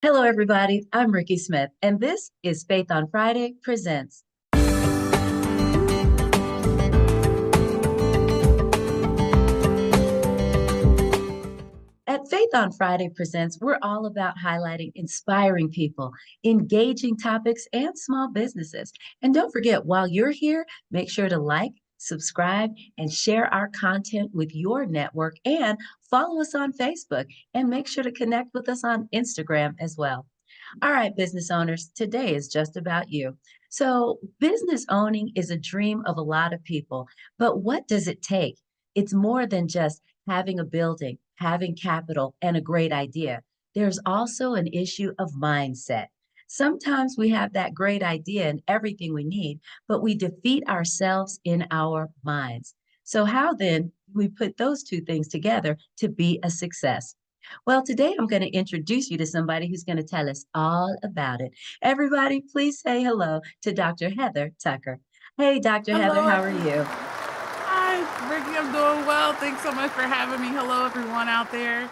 Hello, everybody. I'm Rikki Smith, and this is Faith on Friday Presents. At Faith on Friday Presents, we're all about highlighting inspiring people, engaging topics, and small businesses. And don't forget, while you're here, make sure to like, subscribe, and share our content with your network and follow us on Facebook and make sure to connect with us on Instagram as well. All right, business owners, today is just about you. So, business owning is a dream of a lot of people, but what does it take? It's more than just having a building, having capital, and a great idea. There's also an issue of mindset. Sometimes we have that great idea and everything we need, but we defeat ourselves in our minds. So, how then do we put those two things together to be a success? Well, today I'm going to introduce you to somebody who's going to tell us all about it. Everybody, please say hello to Dr. Heather Tucker. Hey, Dr. Heather, Hello, how are everyone. you? Hi, Ricky. I'm doing well. Thanks so much for having me. Hello, everyone out there.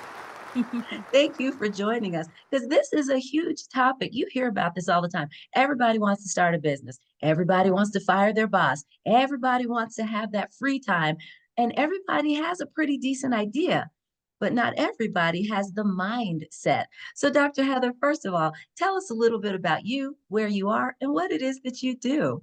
Thank you for joining us because this is a huge topic. You hear about this all the time. Everybody wants to start a business, everybody wants to fire their boss, everybody wants to have that free time, and everybody has a pretty decent idea. But not everybody has the mindset. So, Dr. Heather, first of all, tell us a little bit about you, where you are, and what it is that you do.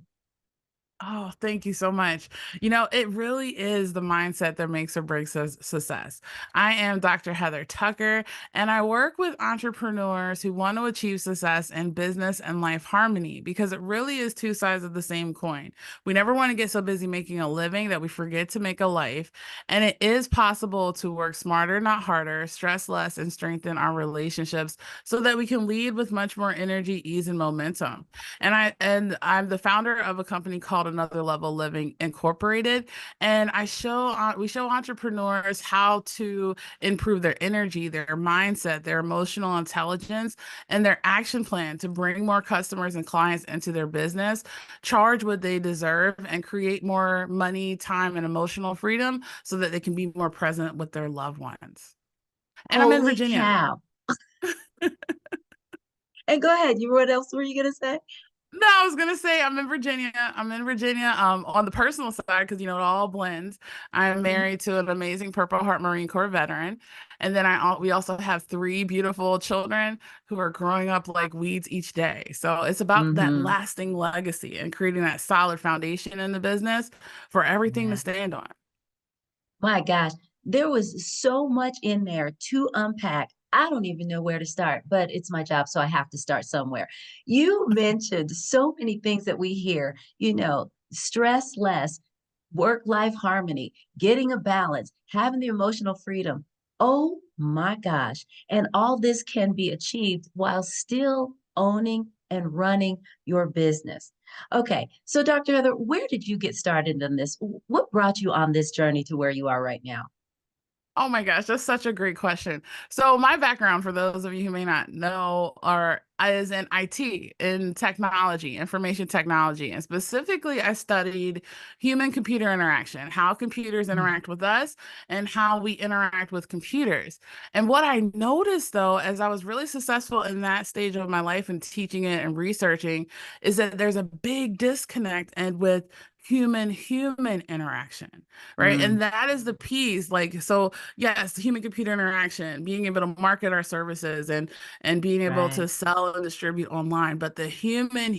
Oh, thank you so much. It really is the mindset that makes or breaks us success. I am Dr. Heather Tucker, and I work with entrepreneurs who want to achieve success in business and life harmony because it really is two sides of the same coin. We never want to get so busy making a living that we forget to make a life. And it is possible to work smarter, not harder, stress less, and strengthen our relationships so that we can lead with much more energy, ease, and momentum. And I'm the founder of a company called Another Level Living Incorporated, and we show entrepreneurs how to improve their energy, their mindset, their emotional intelligence, and their action plan to bring more customers and clients into their business, charge what they deserve, and create more money, time, and emotional freedom so that they can be more present with their loved ones. And I'm in Holy Virginia. cow. And go ahead. What else were you going to say? No, I was gonna say I'm in Virginia. I'm in Virginia. On the personal side, because it all blends. I'm Mhm. married to an amazing Purple Heart Marine Corps veteran, and then we also have three beautiful children who are growing up like weeds each day. So it's about that Mhm. lasting legacy and creating that solid foundation in the business for everything to Yeah. stand on. My gosh, there was so much in there to unpack. I don't even know where to start, but it's my job, so I have to start somewhere. You mentioned so many things that we hear, stress less, work-life harmony, getting a balance, having the emotional freedom. Oh my gosh. And all this can be achieved while still owning and running your business. Okay, so Dr. Heather, where did you get started in this? What brought you on this journey to where you are right now? Oh my gosh, that's such a great question. So my background, for those of you who may not know, are is in IT, in technology, information technology, and specifically, I studied human-computer interaction, how computers Mm. interact with us, and how we interact with computers. And what I noticed, though, as I was really successful in that stage of my life and teaching it and researching, is that there's a big disconnect and with human interaction, right? Mm, And that is the piece, like, so yes, human computer interaction, being able to market our services and being able right. to sell and distribute online, but the human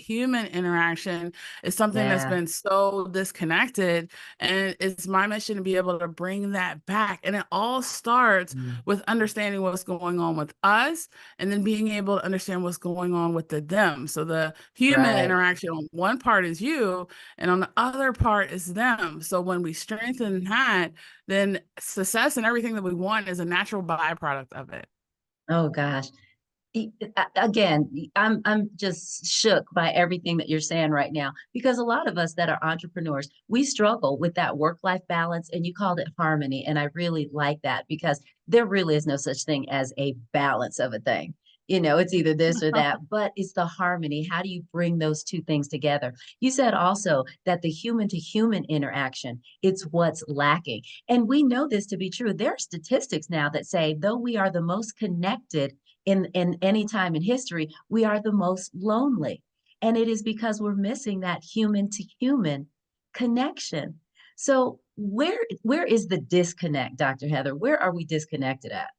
interaction is something that's Yeah. been so disconnected, and it's my mission to be able to bring that back. And it all starts Mm, with understanding what's going on with us and then being able to understand what's going on with the them. So the human right. interaction on one part is you, and on the other part is them. So when we strengthen that, then success and everything that we want is a natural byproduct of it. Oh gosh. Again, I'm just shook by everything that you're saying right now because a lot of us that are entrepreneurs, we struggle with that work-life balance, and you called it harmony, and I really like that because there really is no such thing as a balance of a thing. It's either this or that, but it's the harmony. How do you bring those two things together? You said also that the human to human interaction, it's what's lacking. And we know this to be true. There are statistics now that say though we are the most connected in any time in history, we are the most lonely. And it is because we're missing that human to human connection. So where is the disconnect, Dr. Heather? Where are we disconnected at?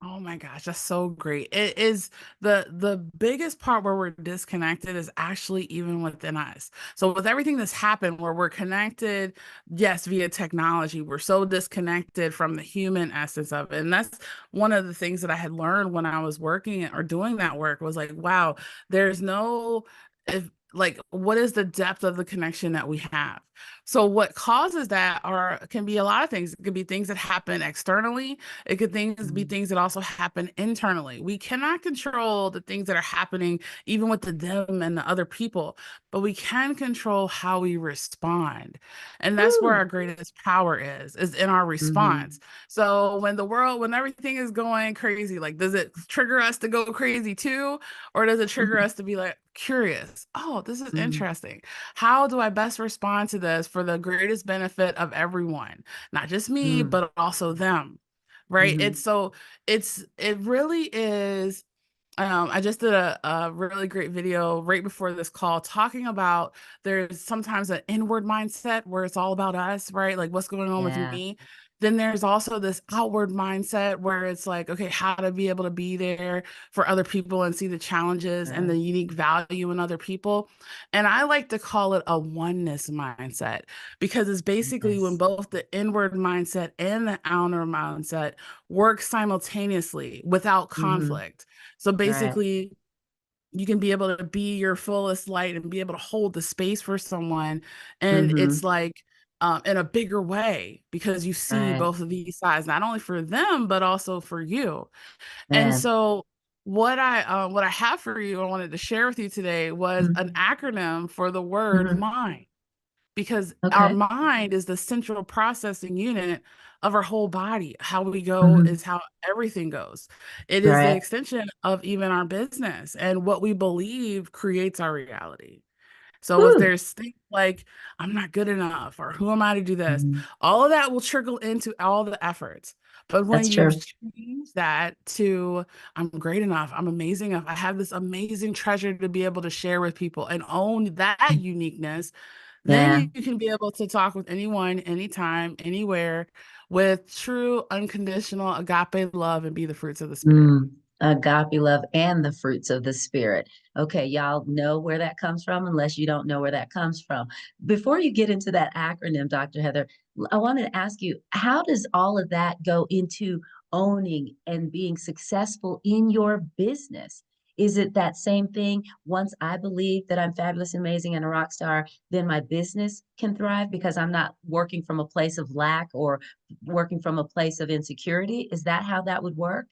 Oh my gosh, that's so great. It is the biggest part where we're disconnected is actually even within us. So with everything that's happened where we're connected, yes, via technology, we're so disconnected from the human essence of it. And that's one of the things that I had learned when I was working or doing that work was like, wow, there's no if like what is the depth of the connection that we have? So what causes that are can be a lot of things. It could be things that happen externally. It could things be Mm. things that also happen internally. We cannot control the things that are happening even with the them and the other people, but we can control how we respond. And that's where Woo. our greatest power is in our response. Hmm. So when everything is going crazy, like does it trigger us to go crazy too? Or does it trigger us to be like curious? Oh, this is Mm. interesting. How do I best respond to this for the greatest benefit of everyone? Not just me, Mm. but also them. Right? Hmm. It really is I just did a really great video right before this call talking about there's sometimes an inward mindset where it's all about us, right? Like what's going on with Yeah. me. Then there's also this outward mindset where it's like, okay, how to be able to be there for other people and see the challenges and Right. the unique value in other people. And I like to call it a oneness mindset because it's basically when Yes. both the inward mindset and the outer mindset work simultaneously without Hmm. conflict. So Right. basically, you can be able to be your fullest light and be able to hold the space for someone. And it's Hmm. like in a bigger way because you see Right. both of these sides, not only for them, but also for you. And Man. so what I have for you, I wanted to share with you today was an Hmm. acronym for the word Hmm. mind because our Okay. mind is the central processing unit of our whole body. How we go Hmm. is how everything goes. It is the Right. extension of even our business, and what we believe creates our reality. So if Woo. there's things like I'm not good enough or who am I to do this, Mhm. all of that will trickle into all the efforts. But when That's you true. change that to I'm great enough, I'm amazing enough, I have this amazing treasure to be able to share with people and own that uniqueness, then Yeah. you can be able to talk with anyone, anytime, anywhere with true unconditional agape love and be the fruits of the spirit. Mm. Agape love and the fruits of the spirit. Okay, y'all know where that comes from, unless you don't know where that comes from. Before you get into that acronym, Dr. Heather, I wanted to ask you, how does all of that go into owning and being successful in your business? Is it that same thing? Once I believe that I'm fabulous, amazing, and a rock star, then my business can thrive because I'm not working from a place of lack or working from a place of insecurity. Is that how that would work?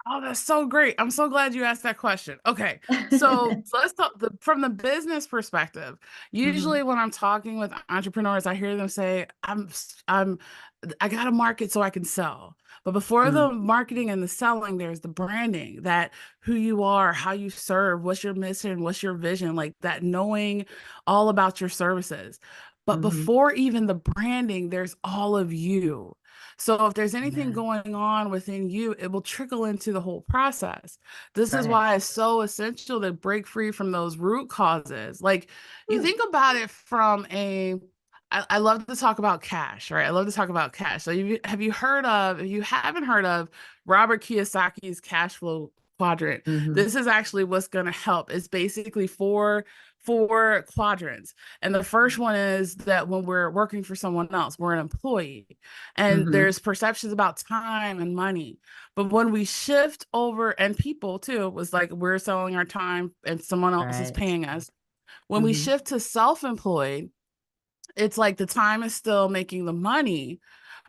Oh, that's so great. I'm so glad you asked that question. Okay. So let's talk from the business perspective. Usually Mhm, when I'm talking with entrepreneurs, I hear them say, I got to market so I can sell. But before the mm, marketing and the selling, there's the branding that who you are, how you serve, what's your mission, what's your vision, like that knowing all about your services. But mhm. before even the branding, there's all of you. So if there's anything Yeah, going on within you, it will trickle into the whole process. This is right. why it's so essential to break free from those root causes. Like you Whew. think about it from I love to talk about cash, right? I love to talk about cash. So have you heard of, if you haven't heard of Robert Kiyosaki's cash flow quadrant, Mhm, this is actually what's going to help. It's basically four quadrants. And the first one is that when we're working for someone else, we're an employee and mhm. there's perceptions about time and money. But when we shift over, and people too, was like we're selling our time and someone else is Right. paying us. When we Mhm, shift to self-employed, it's like the time is still making the money,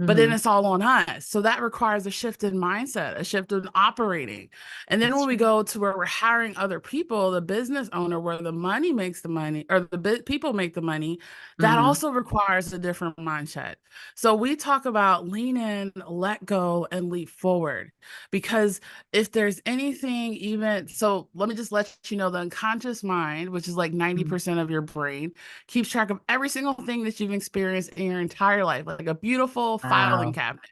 but then mhm. it's all on us. So that requires a shift in mindset, a shift in operating. And then That's when we true. go to where we're hiring other people, the business owner, where the money makes the money or the people make the money, that Mhm. also requires a different mindset. So we talk about lean in, let go, and leap forward. Because if there's anything, even so, let me just let you know the unconscious mind, which is like Mm. 90% of your brain, keeps track of every single thing that you've experienced in your entire life, like a beautiful filing Wow. cabinet.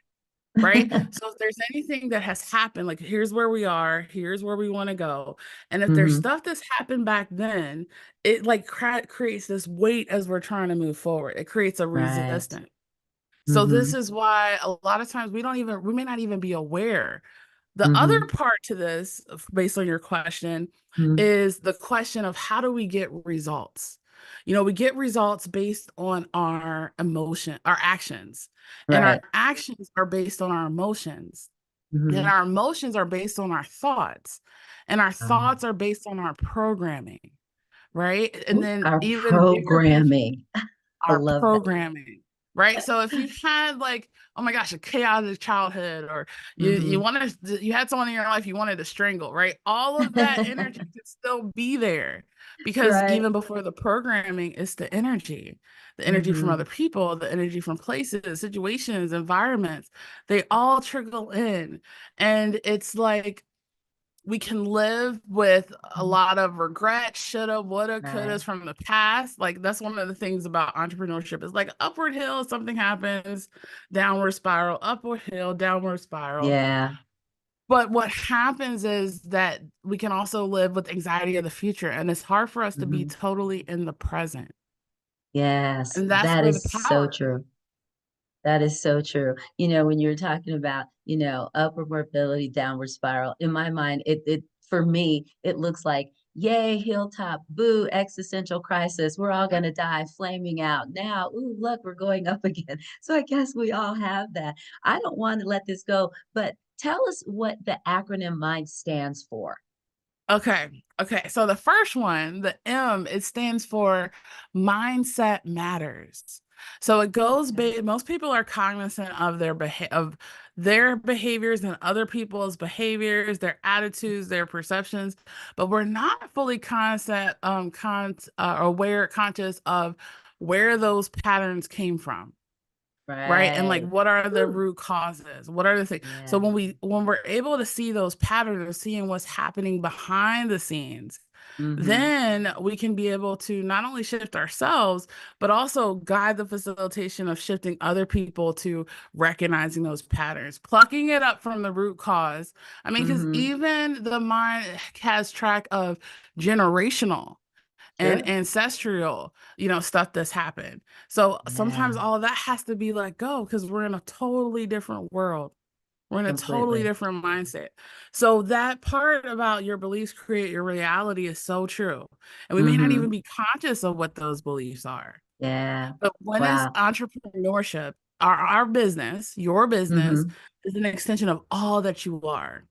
right? So if there's anything that has happened, like here's where we are, here's where we want to go. And if there's Hmm. stuff that's happened back then, it like creates this weight as we're trying to move forward. It creates a Right. resistance. So this Hmm. is why a lot of times we may not even be aware. The other Hmm. part to this, based on your question, Hmm. is the question of how do we get results? We get results based on our emotion, our actions, and our Right. actions are based on our emotions, and Hmm. our emotions are based on our thoughts, and our Oh. thoughts are based on our programming, right? And Ooh, then our even bigger picture, programming. I our love that. programming, right? So if you had like, oh my gosh, a chaotic childhood, or Hmm. you had someone in your life you wanted to strangle, right? All of that energy could still be there because Right. even before the programming, it's the energy from Hmm. other people, the energy from places, situations, environments. They all trickle in, and it's like we can live with a lot of regret, shoulda, woulda, Right. couldas from the past. Like that's one of the things about entrepreneurship is like upward hill, something happens, downward spiral, upward hill, downward spiral. Yeah. But what happens is that we can also live with anxiety of the future, and it's hard for us to be Hmm. totally in the present. Yes, And that's that where the is so power. true. That is so true. When you're talking about, upward mobility, downward spiral, in my mind, it for me, it looks like, yay, hilltop, boo, existential crisis. We're all gonna die, flaming out. Now, ooh, look, we're going up again. So I guess we all have that. I don't want to let this go, but tell us what the acronym MIND stands for. Okay. Okay. So the first one, the M, it stands for mindset matters. So it goes Okay. most people are cognizant of their behaviors and other people's behaviors, their attitudes, their perceptions, but we're not fully conscious of where those patterns came from. Right. And like, Right. what are the Whew. root causes? What are the things? So Yeah. when we're able to see those patterns or seeing what's happening behind the scenes, Mm-hmm. then we can be able to not only shift ourselves, but also guide the facilitation of shifting other people to recognizing those patterns, plucking it up from the root cause. I mean, because Mm-hmm. even the mind has track of generational and Sure. ancestral, stuff that's happened. So Yeah. sometimes all of that has to be let go because we're in a totally different world. We're in a totally Completely. different mindset. So that part about your beliefs create your reality is so true. And we may not even Mm-hmm. be conscious of what those beliefs are. Yeah. But when it's Wow. entrepreneurship, our business, your business Mm-hmm. is an extension of all that you are.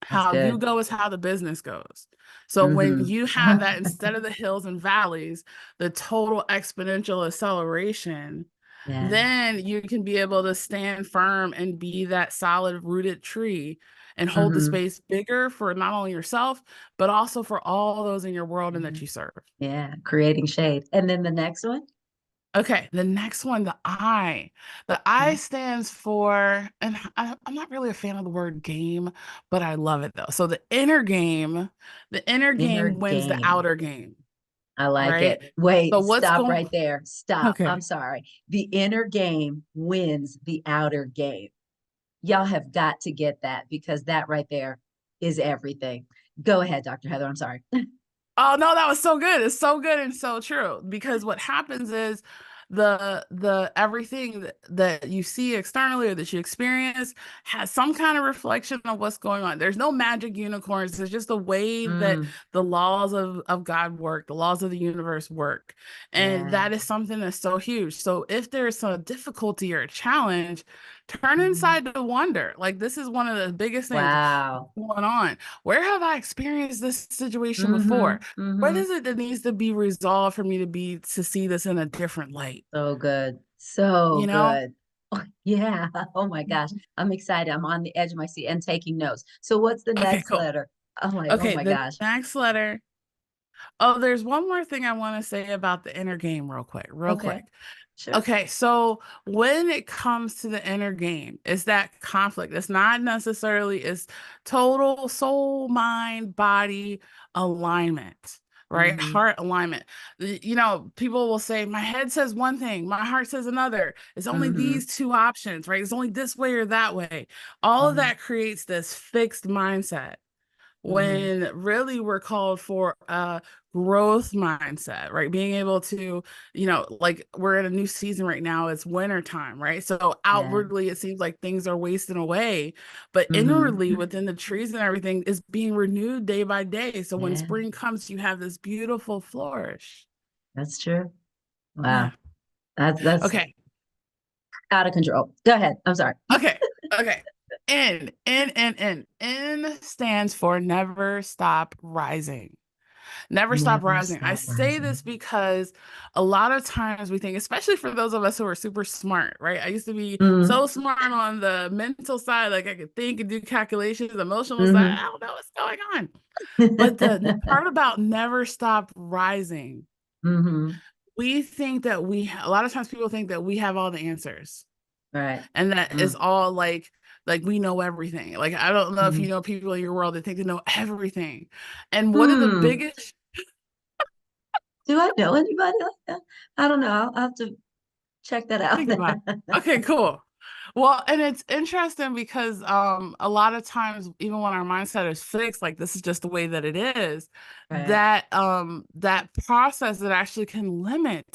That's How you good. go is how the business goes. So when Mm-hmm. you have that instead of the hills and valleys, the total exponential acceleration, Yeah. then you can be able to stand firm and be that solid rooted tree and hold the Mm-hmm. space bigger for not only yourself, but also for all those in your world and Yeah. that you serve. Yeah. Creating shade. And then the next one? Okay, the next one, the I. The I Okay. stands for, and I'm not really a fan of the word game, but I love it though. So the inner Inner game wins the game. outer game, I like right? it. So Wait, what's stop going, right there. Stop. I'm okay. sorry. The inner game wins the outer game. Y'all have got to get that because that right there is everything. Go ahead, Dr. Heather. I'm sorry. Oh no, that was so good. It's so good and so true. Because what happens is the everything that you see externally or that you experience has some kind of reflection of what's going on. There's no magic unicorns. It's just the way that Mm, the laws of God work, the laws of the universe work. And yeah. that is something that's so huge. So if there's some difficulty or a challenge, turn Mhm. inside to wonder. Like this is one of the biggest things Wow. going on. Where have I experienced this situation Mm-hmm. before? What Mm-hmm. is it that needs to be resolved for me to see this in a different light? So good. So You know? good. Yeah. Oh my gosh. I'm excited. I'm on the edge of my seat and taking notes. So what's the Okay, next cool. letter? I'm like, oh Okay, my the gosh. next letter. Oh, there's one more thing I want to say about the inner game, real quick, real Okay. quick. Sure. Okay, so when it comes to the inner game, it's that conflict. It's not necessarily it's total soul, mind, body alignment. right? Mhm. Heart alignment. You know, people will say, my head says one thing, my heart says another. It's only Mhm. these two options, right? It's only this way or that way. All of Mhm. that creates this fixed mindset Mhm. when really we're called for a growth mindset, right? Being able to, like we're in a new season right now, it's winter time, right? So Yeah. outwardly it seems like things are wasting away, but Mhm. inwardly within the trees and everything is being renewed day by day. So when Yeah. spring comes, you have this beautiful flourish. That's true. Yeah. Wow. That's Okay. out of control. Go ahead. I'm sorry. Okay. Okay. N stands for never stop rising. Never stop Never rising. I stop say rising. this because a lot of times we think, especially for those of us who are super smart, right? I used to be Mm. so smart on the mental side, like I could think and do calculations, emotional side, I Mhm. don't know what's going on. But the part about never stop rising, Mhm. we think that a lot of times people think that we have all the answers Right. and that is Mm. all like we know everything. Like I don't know if you Mhm. know people in your world that think they know everything. And one of the Hmm. biggest Do I know anybody like that? I don't know. I'll have to check that out. think about it. Okay, cool. Well, and it's interesting because a lot of times even when our mindset is fixed, like this is just the way that it is, Right. that process that actually can limit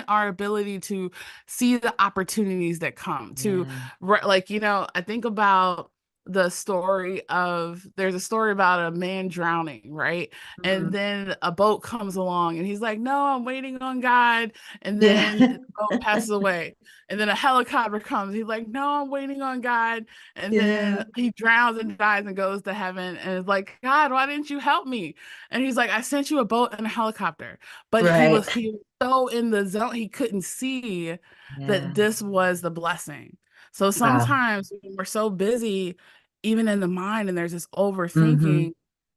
our ability to see the opportunities that come to Yeah. like, I think about there's a story about a man drowning, right? And Mhm. then a boat comes along and he's like, "No, I'm waiting on God." And Yeah. then the boat passes away. And then a helicopter comes. He's like, "No, I'm waiting on God." And Yeah. then he drowns and dies and goes to heaven. And it's like, "God, why didn't you help me?" And he's like, "I sent you a boat and a helicopter." But Right. he was so in the zone, he couldn't see that Yeah. this was the blessing. So Wow. sometimes when we're so busy, even in the mind, and there's this Mhm. overthinking,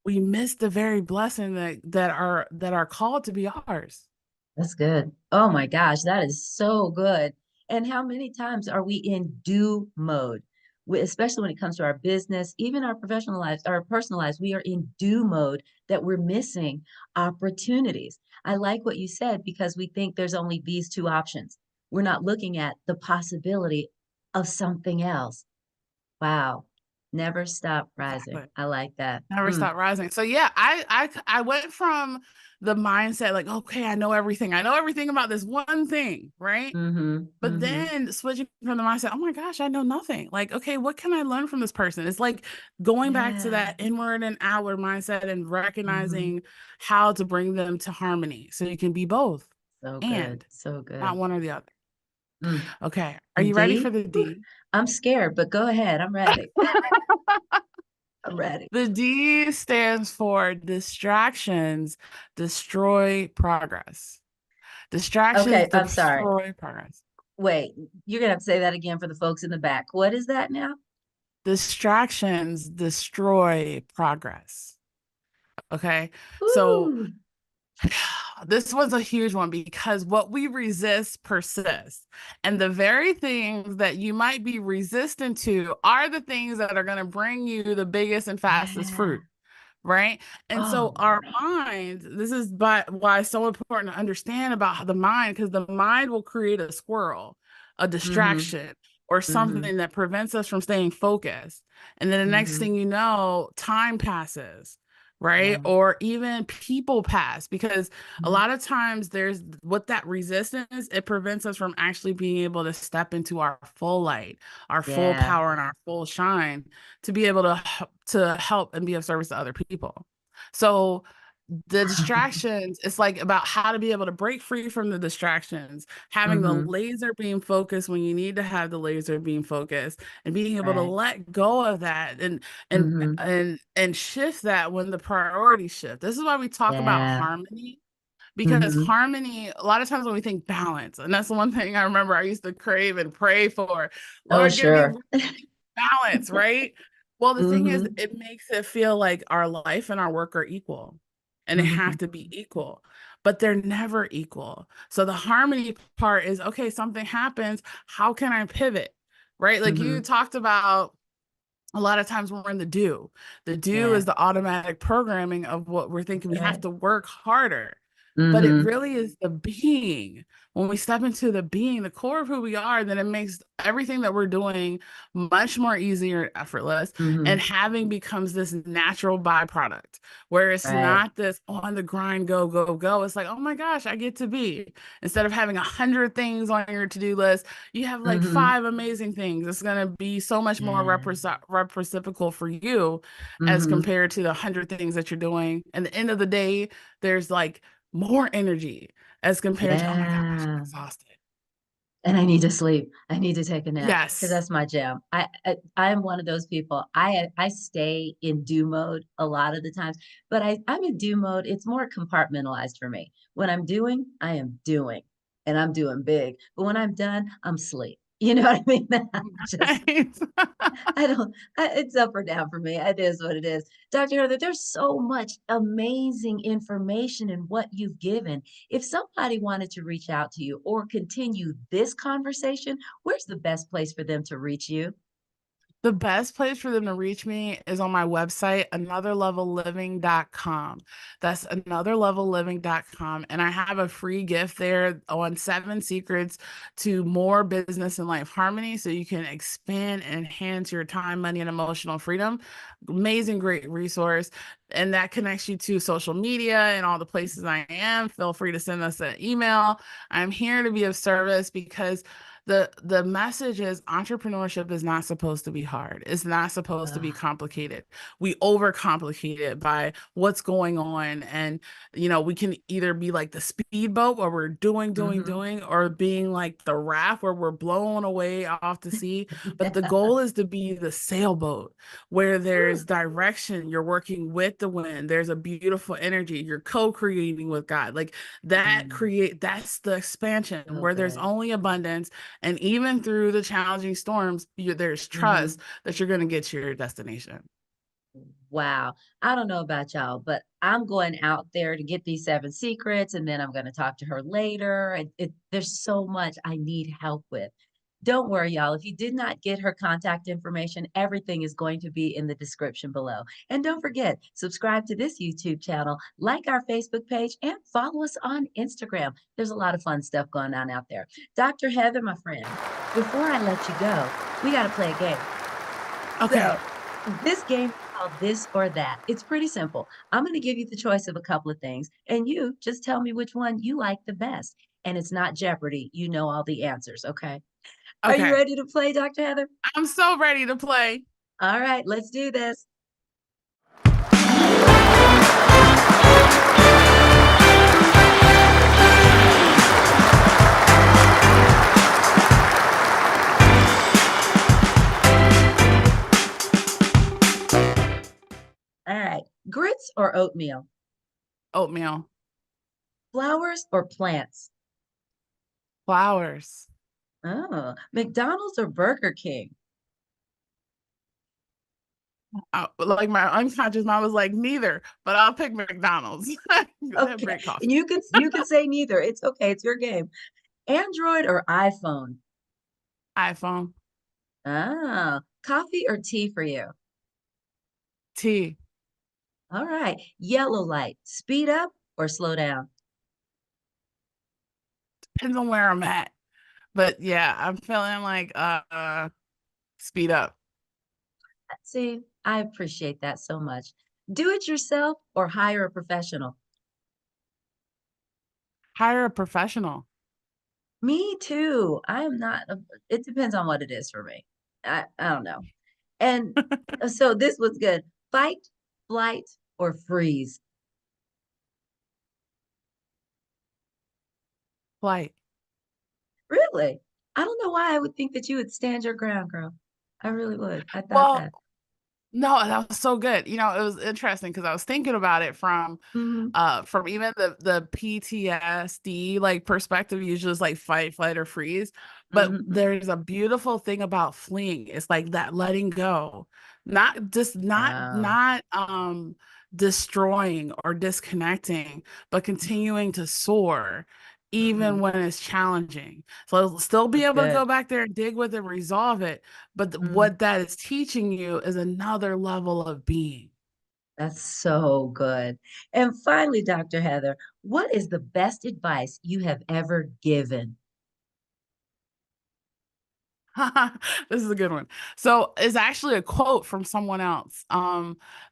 we miss the very blessing that are called to be ours. That's good. Oh my gosh, that is so good. And how many times are we in do mode? Especially when it comes to our business, even our professional lives, our personal lives, we are in do mode that we're missing opportunities. I like what you said because we think there's only these two options. We're not looking at the possibility of something else. Wow. Never stop rising. Exactly. I like that. Never Mm. stop rising. So yeah, I went from the mindset like, okay, I know everything. I know everything about this one thing, right? Mhm. But Mhm. then switching from the mindset, oh my gosh, I know nothing. Like, okay, what can I learn from this person? It's like going back to Yeah. that inward and outward mindset and Mhm. recognizing how to bring them to harmony so you can be both So good. and So not good. one or the other. Mm. Okay, are And you ready D? for the Whew, D? I'm scared, but go ahead. I'm ready. I'm ready. The D stands for distractions destroy progress. Distractions Okay, I'm sorry. destroy progress. Wait, you're gonna have to say that again for the folks in the back. What is that now? Distractions destroy progress. Okay. So Ooh, this was a huge one because what we resist persists. And the very things that you might be resistant to are the things that are going to bring you the biggest and fastest yeah. fruit. Right. And so Oh our man. mind, this is why it's so important to understand about the mind, because the mind will create a squirrel, a Mm-hmm. distraction, or Mm-hmm. something that prevents us from staying focused. And then the next Mm-hmm. thing you know, time passes, right? Yeah. Or even people pass, because a Mhm. lot of times there's what that resistance, it prevents us from actually being able to step into our full light, our full Yeah. power, and our full shine to be able to help and be of service to other people. So the distractions, it's like about how to be able to break free from the distractions, having the Mm-hmm. laser beam focused when you need to have the laser beam focused, and being able to Right. let go of that and Mm-hmm. and shift that when the priorities shift. This is why we talk about Yeah. harmony, because Mm-hmm. harmony, a lot of times when we think balance, and that's the one thing I remember I used to crave and pray for. Oh, Lord, give me sure. balance, right? Well, the thing is, Mm-hmm. it makes it feel like our life and our work are equal, and they Mm-hmm. have to be equal, but they're never equal. So the harmony part is, okay, something happens, how can I pivot? Right? Like you Mm-hmm. talked about a lot of times we're in the do. The do Yeah, is the automatic programming of what we're thinking we that's have right. to work harder. But it Mm-hmm. really is the being. When we step into the being, the core of who we are, then it makes everything that we're doing much more easier and effortless. And Mm-hmm. having becomes this natural byproduct where it's Right. not this on the grind, go, go, go. It's like, oh my gosh, I get to be. Instead of having 100 things on your to-do list, you have like Mm-hmm. 5 amazing things. It's going to be so much more Yeah. reciprocal for you as Mm-hmm. compared to the 100 things that you're doing. And the end of the day, there's like more energy as compared to, oh my gosh, I'm Yeah. exhausted. And I need to sleep. I need to take a nap because Yes. that's my jam. I'm one of those people. I stay in do mode a lot of the times, but I'm in do mode. It's more compartmentalized for me. When I'm doing, I am doing, and I'm doing big. But when I'm done, I'm sleep. You know what I mean? Just Right. I don't, it's up or down for me. It is what it is. Dr. Heather, there's so much amazing information in what you've given. If somebody wanted to reach out to you or continue this conversation, where's the best place for them to reach you? The best place for them to reach me is on my website, anotherlevelliving.com. That's anotherlevelliving.com. And I have a free gift there on 7 secrets to more business and life harmony so you can expand and enhance your time, money, and emotional freedom. Amazing, great resource. And that connects you to social media and all the places I am. Feel free to send us an email. I'm here to be of service because the message is entrepreneurship is not supposed to be hard. It's not supposed to be Ah, complicated. We overcomplicate it by what's going on. And we can either be like the speedboat where we're doing, doing, mhm. doing, or being like the raft where we're blown away off to sea. But the goal is to be the sailboat where there's direction. You're working with the wind. There's a beautiful energy. You're co-creating with God. Like Mm, that's the expansion so where there's good. only abundance, and even through the challenging storms, there's trust Mhm. that you're going to get to your destination. Wow. I don't know about y'all, but I'm going out there to get these 7 secrets, and then I'm gonna talk to her later, and there's so much I need help with. Don't worry, y'all. If you did not get her contact information, everything is going to be in the description below. And don't forget, subscribe to this YouTube channel, like our Facebook page, and follow us on Instagram. There's a lot of fun stuff going on out there. Dr. Heather, my friend, before I let you go, we got to play a game. Okay. So, this game is called This or That. It's pretty simple. I'm going to give you the choice of a couple of things, and you just tell me which one you like the best. And it's not Jeopardy. You know all the answers, okay? Are you Okay. ready to play, Dr. Heather? I'm so ready to play. All right, let's do this. All right. Grits or oatmeal? Oatmeal. Flowers or plants? Flowers. Oh, McDonald's or Burger King? Like my unconscious mind was like, neither, but I'll pick McDonald's. They have Okay. great coffee. You can say neither. It's okay. It's your game. Android or iPhone? iPhone. Ah, coffee or tea for you? Tea. All right. Yellow light, speed up or slow down? Depends on where I'm at. But yeah, I'm feeling like speed up. See, I appreciate that so much. Do it yourself or hire a professional? Hire a professional. Me too. I am not, it depends on what it is for me. I don't know. And so this was good. Fight, flight, or freeze? Flight. Really? I don't know why I would think that you would stand your ground, girl. I really would. I thought Well, that. no, that was so good. It was interesting because I was thinking about it Hmm. from even the PTSD like perspective, usually is like fight, flight, or freeze. But Hmm. there's a beautiful thing about fleeing. It's like that letting go, not just Oh, destroying or disconnecting, but continuing to soar. even Mhm. when it's challenging. So still be That's able to good. go back there and dig with it, resolve it. But Mhm. what that is teaching you is another level of being. That's so good. And finally, Dr. Heather, what is the best advice you have ever given? This is a good one. So it's actually a quote from someone else.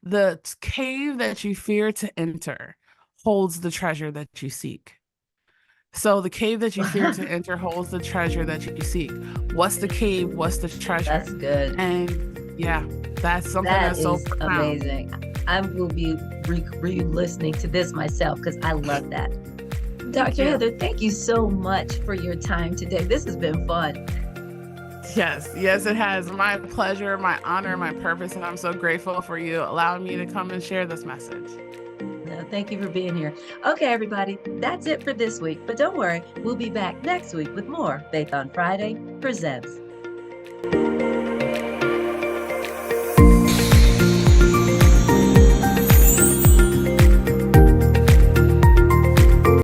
The cave that you fear to enter holds the treasure that you seek. So the cave that you fear to enter holds the treasure that you seek. What's the cave? What's the treasure? That's good. And yeah, that's something That that's so is profound. amazing. I will be re-listening to this myself because I love that. Thank Dr. you. Heather, thank you so much for your time today. This has been fun. Yes, yes, it has. My pleasure, my honor, my purpose, and I'm so grateful for you allowing me to come and share this message. Thank you for being here. Okay, everybody, that's it for this week. But don't worry, we'll be back next week with more Faith on Friday Presents.